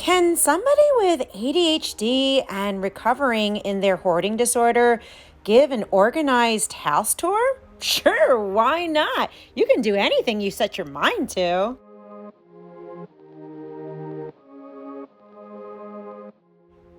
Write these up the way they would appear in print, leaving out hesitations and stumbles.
Can somebody with ADHD and recovering in their hoarding disorder give an organized house tour? Sure, why not? You can do anything you set your mind to.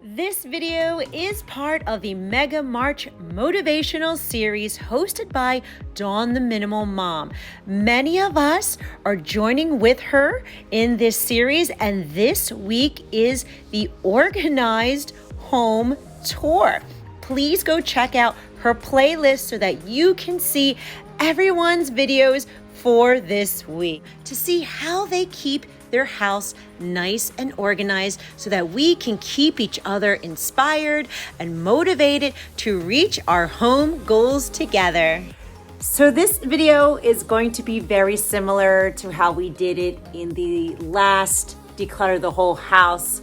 This video is part of the Mega March motivational series hosted by Dawn the Minimal Mom. Many of us are joining with her in this series, and this week is the organized home tour. Please go check out her playlist so that you can see everyone's videos for this week to see how they keep their house nice and organized so that we can keep each other inspired and motivated to reach our home goals together. So this video is going to be very similar to how we did it in the last Declutter the Whole House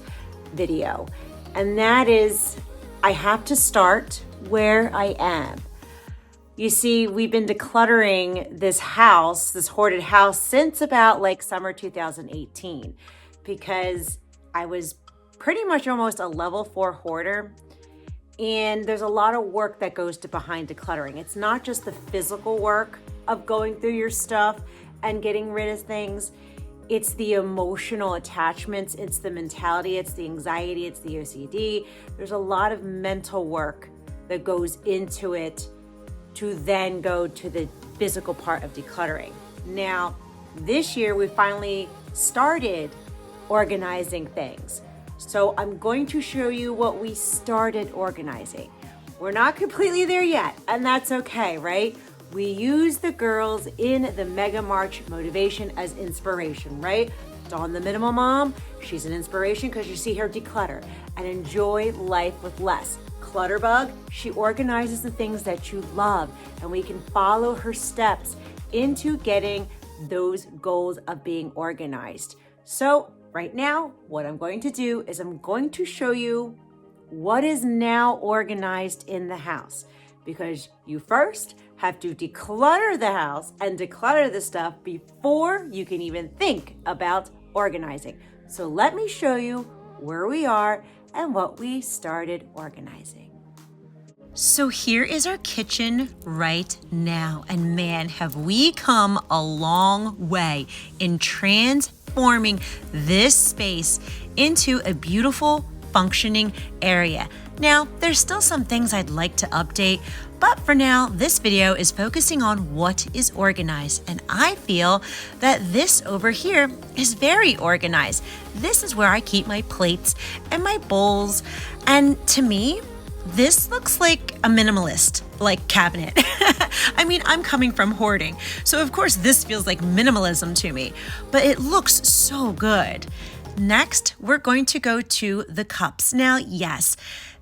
video. And that is, I have to start where I am. You see, we've been decluttering this house, this hoarded house, since about like summer 2018, because I was pretty much almost a level 4 hoarder. And there's a lot of work that goes to behind decluttering. It's not just the physical work of going through your stuff and getting rid of things. It's the emotional attachments, it's the mentality, it's the anxiety, it's the OCD. There's a lot of mental work that goes into it to then go to the physical part of decluttering. Now, this year we finally started organizing things. So I'm going to show you what we started organizing. We're not completely there yet, and that's okay, right? We use the girls in the Mega March motivation as inspiration, right? Dawn the Minimal Mom, she's an inspiration because you see her declutter and enjoy life with less. Clutterbug, she organizes the things that you love, and we can follow her steps into getting those goals of being organized. So right now, what I'm going to do is I'm going to show you what is now organized in the house, because you first have to declutter the house and declutter the stuff before you can even think about organizing. So let me show you where we are and what we started organizing. So here is our kitchen right now. And man, have we come a long way in transforming this space into a beautiful, functioning area. Now, there's still some things I'd like to update, but for now, this video is focusing on what is organized. And I feel that this over here is very organized. This is where I keep my plates and my bowls. And to me, this looks like a minimalist, like cabinet. I mean, I'm coming from hoarding, so of course this feels like minimalism to me, but it looks so good. Next, we're going to go to the cups. Now, yes,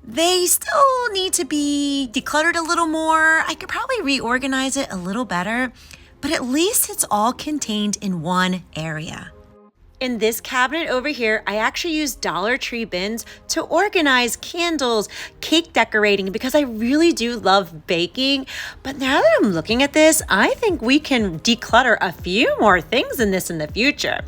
they still need to be decluttered a little more. I could probably reorganize it a little better, but at least it's all contained in one area. In this cabinet over here, I actually use Dollar Tree bins to organize candles, cake decorating, because I really do love baking. But now that I'm looking at this, I think we can declutter a few more things in this in the future.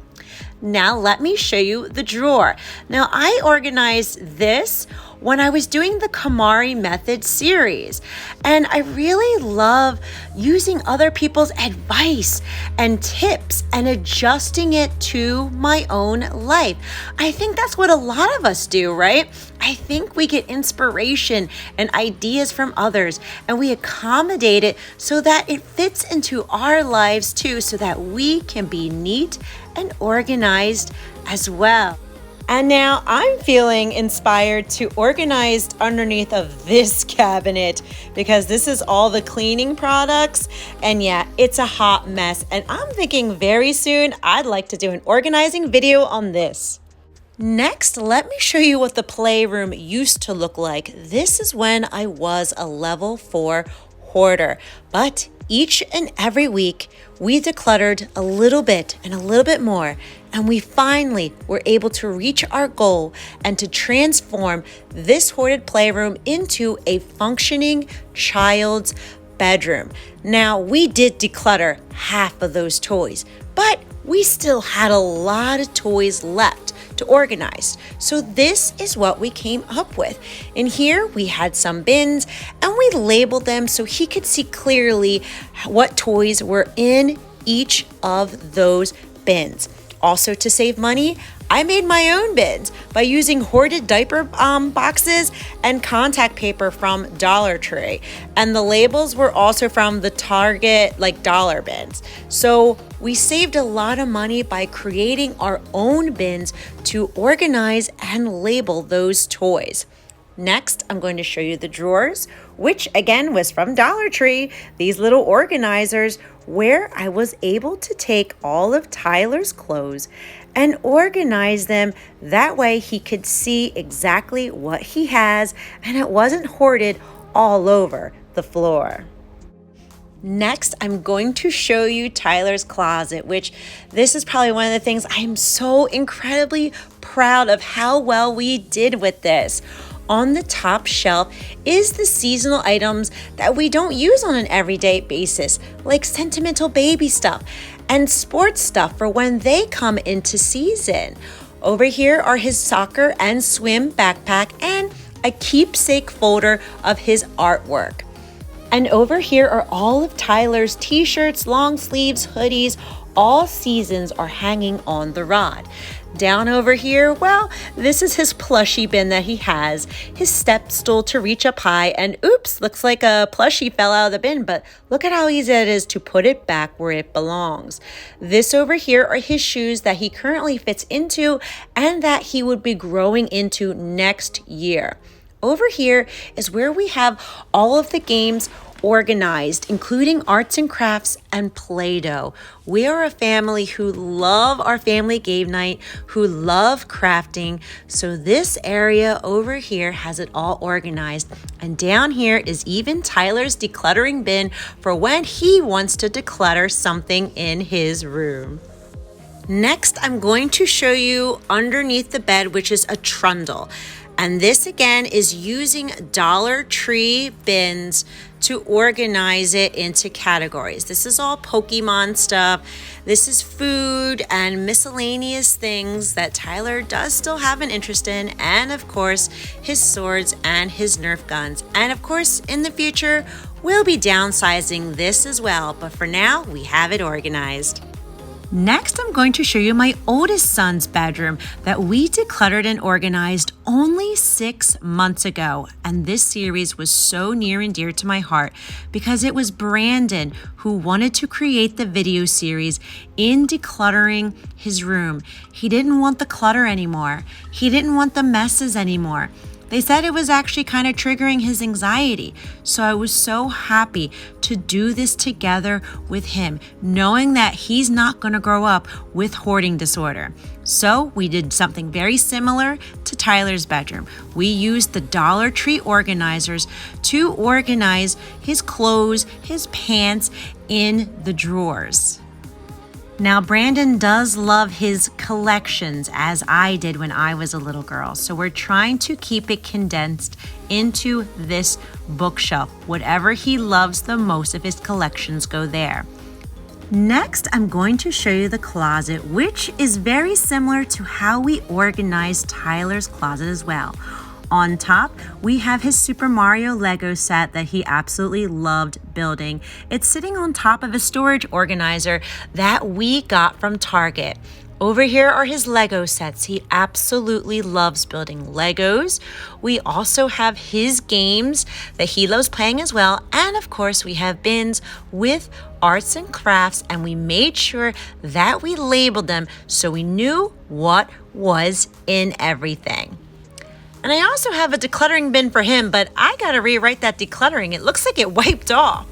Now let me show you the drawer. Now I organized this when I was doing the KonMari Method series, and I really love using other people's advice and tips and adjusting it to my own life. I think that's what a lot of us do, right? I think we get inspiration and ideas from others, and we accommodate it so that it fits into our lives too, so that we can be neat and organized as well. And now I'm feeling inspired to organize underneath of this cabinet, because this is all the cleaning products, and yeah, it's a hot mess, and I'm thinking very soon I'd like to do an organizing video on this. Next, let me show you what the playroom used to look like. This is when I was a level 4 hoarder, but each and every week we decluttered a little bit and a little bit more, and we finally were able to reach our goal and to transform this hoarded playroom into a functioning child's bedroom. Now, we did declutter half of those toys, but we still had a lot of toys left to organize. So this is what we came up with. In here, we had some bins and we labeled them so he could see clearly what toys were in each of those bins. Also, to save money, I made my own bins by using hoarded diaper boxes and contact paper from Dollar Tree. And the labels were also from the Target dollar bins. So we saved a lot of money by creating our own bins to organize and label those toys. Next, I'm going to show you the drawers, which again was from Dollar Tree, these little organizers where I was able to take all of Tyler's clothes and organize them. That way he could see exactly what he has and it wasn't hoarded all over the floor. Next, I'm going to show you Tyler's closet, which this is probably one of the things I'm so incredibly proud of how well we did with this. On the top shelf is the seasonal items that we don't use on an everyday basis, like sentimental baby stuff and sports stuff for when they come into season. Over here are his soccer and swim backpack and a keepsake folder of his artwork. And over here are all of Tyler's t-shirts, long sleeves, hoodies, all seasons are hanging on the rod. Down over here, well, this is his plushie bin that he has, his step stool to reach up high, and oops, looks like a plushie fell out of the bin, but look at how easy it is to put it back where it belongs. This over here are his shoes that he currently fits into and that he would be growing into next year. Over here is where we have all of the games organized, including arts and crafts and Play-Doh. We are a family who love our family game night, who love crafting. So this area over here has it all organized. And down here is even Tyler's decluttering bin for when he wants to declutter something in his room. Next, I'm going to show you underneath the bed, which is a trundle. And this again is using Dollar Tree bins to organize it into categories. This is all Pokemon stuff. This is food and miscellaneous things that Tyler does still have an interest in. And of course, his swords and his Nerf guns. And of course, in the future, we'll be downsizing this as well. But for now, we have it organized. Next, I'm going to show you my oldest son's bedroom that we decluttered and organized only 6 months ago. And this series was so near and dear to my heart because it was Brandon who wanted to create the video series in decluttering his room. He didn't want the clutter anymore. He didn't want the messes anymore. They said it was actually kind of triggering his anxiety. So I was so happy to do this together with him, knowing that he's not going to grow up with hoarding disorder. So we did something very similar to Tyler's bedroom. We used the Dollar Tree organizers to organize his clothes, his pants in the drawers. Now, Brandon does love his collections as I did when I was a little girl. So we're trying to keep it condensed into this bookshelf. Whatever he loves the most of his collections go there. Next, I'm going to show you the closet, which is very similar to how we organized Tyler's closet as well. On top, we have his Super Mario Lego set that he absolutely loved building. It's sitting on top of a storage organizer that we got from Target. Over here are his Lego sets. He absolutely loves building Legos. We also have his games that he loves playing as well. And of course, we have bins with arts and crafts, and we made sure that we labeled them so we knew what was in everything. And I also have a decluttering bin for him, but I gotta rewrite that decluttering. It looks like it wiped off.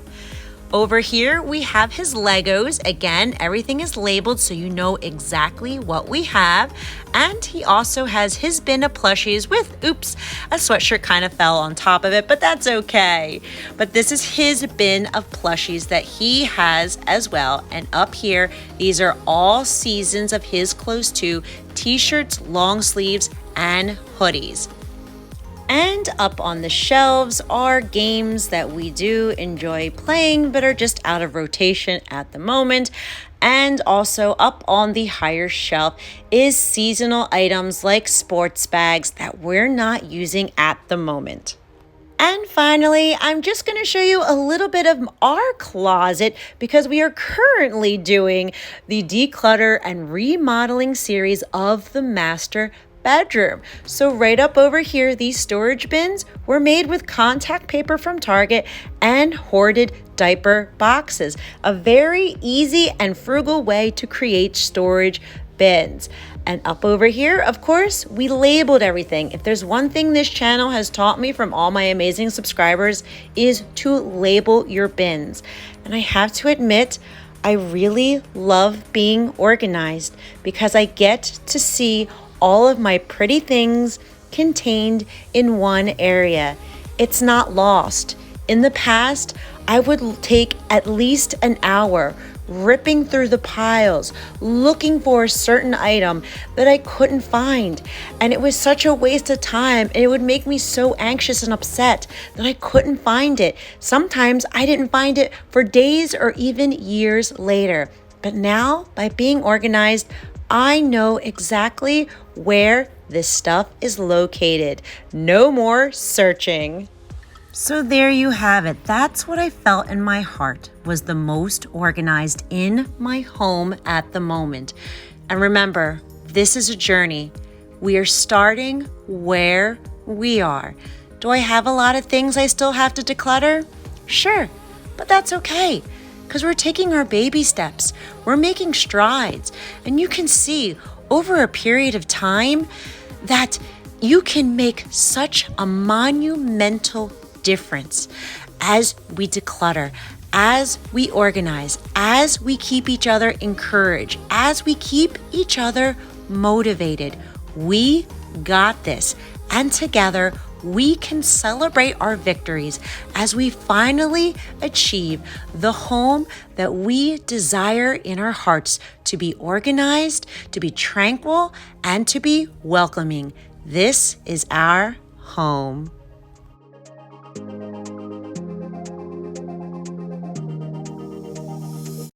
Over here, we have his Legos. Again, everything is labeled so you know exactly what we have. And he also has his bin of plushies with, oops, a sweatshirt kind of fell on top of it, but that's okay. But this is his bin of plushies that he has as well. And up here, these are all seasons of his clothes too, t-shirts, long sleeves, and hoodies. And up on the shelves are games that we do enjoy playing but are just out of rotation at the moment. And also up on the higher shelf is seasonal items like sports bags that we're not using at the moment. And finally, I'm just going to show you a little bit of our closet because we are currently doing the declutter and remodeling series of the master bedroom. So right up over here, these storage bins were made with contact paper from Target and hoarded diaper boxes. A very easy and frugal way to create storage bins. And up over here, of course, we labeled everything. If there's one thing this channel has taught me from all my amazing subscribers is to label your bins. And I have to admit, I really love being organized because I get to see all of my pretty things contained in one area. It's not lost. In the past, I would take at least an hour ripping through the piles, looking for a certain item that I couldn't find. And it was such a waste of time. And it would make me so anxious and upset that I couldn't find it. Sometimes I didn't find it for days or even years later. But now, by being organized, I know exactly where this stuff is located. No more searching. So there you have it. That's what I felt in my heart was the most organized in my home at the moment. And remember, this is a journey. We are starting where we are. Do I have a lot of things I still have to declutter? Sure, but that's okay because we're taking our baby steps. We're making strides. And you can see over a period of time that you can make such a monumental difference as we declutter, as we organize, as we keep each other encouraged, as we keep each other motivated. We got this, and together we can celebrate our victories as we finally achieve the home that we desire in our hearts to be organized, to be tranquil, and to be welcoming. This is our home.